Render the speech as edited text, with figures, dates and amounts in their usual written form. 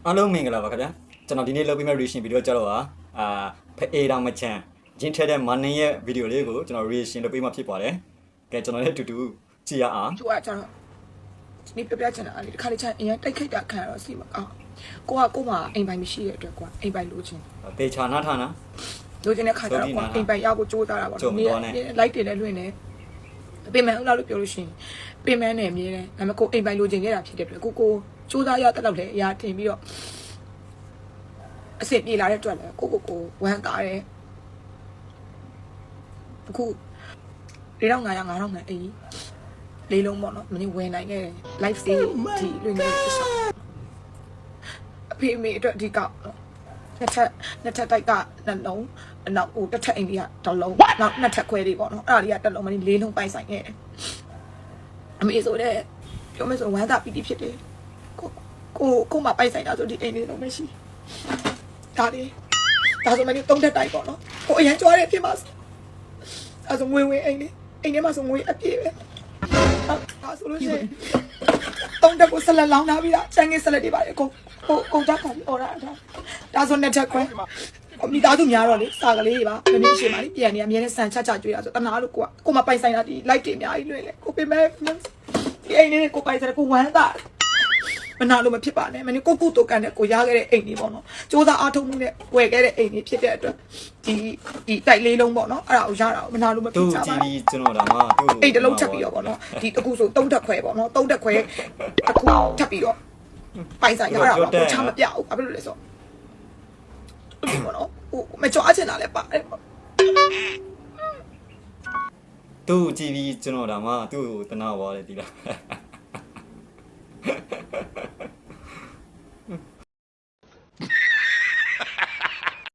အားလုံးမင်္ဂလာပါခင်ဗျာကျွန်တော်ဒီနေ့လုပ်ပေးမယ့် reaction video ကြတော့ဖအေးတောင်မချမ်းရင်းထဲတဲ့မန်နင်းရဲ့ video လေးကိုကျွန်တော် reaction လုပ်ပေးမှဖြစ်ပါတယ်ကဲကျွန်တော်လည်းတူတူကြည့်ရအောင်ကျိုးကကျွန်တော်ဒီနေ့ပြပြချင်တာလေတစ်ခါလေးချမ်းအရင်တိုက်ခိုက်တာခံရတော့စီမကောင်းကိုမှအိမ်ပိုင်မရှိတဲ့အတွက်ကွာအိမ်ပိုင်လိုချင်တေချာနာထားနာလိုချင်တဲ့ခါကျတော့ကွာအိမ်ပိုင်ရောက်ကိုကြိုးစားတာပေါ့နော်နေ့လိုက်တယ်လည်းလွင့်တယ်ပင်မဟုတ်လားလို့ပြောလို့ရှိရင်ပင်မနဲ့အမြဲတမ်းဒါပေမဲ့ကိုအိမ်ပိုင်လိုချင်ခဲ့တာဖြစ်တဲ့အတွက်ကိုကြိုးစားရတဲ့လောက်လည်းအရာတင်ပြီးတော့အစ်စ်ပြေလာတဲ့အတွက်လည်းကိုဝမ်းကားတယ်အခု4500 5000အေးလေးလုံးပေါ့နော်မင်းဝင်နိုင်ခဲ့တယ် live stay ဒီလွင်နေတဲ့ရှော့အဖေမေအတွက်ဒီကောက်နှစ်ထပ်တိုက်ကနှလုံးအနောက်ဟိုတစ်ထပ်အိမ်ကြီးကတစ်လုံးနောက်နှစ်ထပ်ခွဲလေးပေါ့နော်အဲ့ဒါလေးကတစ်လုံးမင်းလေးလုံးပိုင်ဆိုင်ခဲ့တယ်အမေဆိုတဲ့ပြောမယ်ဆိုဝမ်းသာပီတိဖြစ်တယ်ကိုမှပိုင်ဆိုင်တာဆိုဒီအိမ်လေးလုံးမရှိဒါလေးဒါဆိုမင်းသုံးထပ်တိုက်ပေါ့နော်ကိုအရင်ကြွားတယ်ဖြစ်မှာအဲ့ဆိုငွေအိမ်လေးအိမ်ထဲမှာဆိုငွေအပြည့်ပဲဒါဆိုလို့ရှိရင်တုံးတက်ကိုဆက်လက်လောင်းထားပြီးတာချန်ငယ်ဆက်လက်တွေပါတယ်ကုန်ကြခါပြီးအော်ဒါဆိုနှစ်ချက်ခွဲမိသားစုများတော့လေစာကလေးတွေပါမင်းရှိမှလေပြန်နေအမြဲတမ်းဆန်ချကျွေးတာဆိုတနာလို့ကိုမပိုင်ဆိုင်တာဒီ light တွေအများကြီးလွှဲလေကိုပြင်မဲ့ဒီအိမ်လေးကိုပိုင်ဆိုင်ကိုဝမ်းသာမနာလို့မဖြစ်ပါနဲ့မင်းကိုတုတ်ကန်တဲ့ကိုရခဲ့တဲ့အိမ်လေးပေါ့နော်စူးစမ်းအားထုတ်မှုနဲ့ဝယ်ခဲ့တဲ့အိမ်လေးဖြစ်တဲ့အတွက်ဒီတိုက်လေးလုံးပေါ့နော်အဲ့ဒါကိုရတာမနာလို့မဖြစ်ကြပါဘူးသူကြည့်ပြီးကျွန်တော်ဒါမှသူ့အိမ်တစ်လုံးချက်ပြီးတော့ပေါ့နော်ဒီတစ်ခုဆို3တက်ခွဲပေါ့နော်3တက်ခွဲတစ်ခုထပ်ပြီးတော့ပိုင်ဆိုင်ရတာပေါ့ချမပြဘူးဘာဖြစ်လို့လဲဆိုတော့ပေါ့နော်ဟိုမကြောက်ချင်တာလည်းပါတယ်ပေါ့သူကြည့်ပြီးကျွန်တော်ဒါမှသူ့ကိုတနာသွားတယ်ဒီလား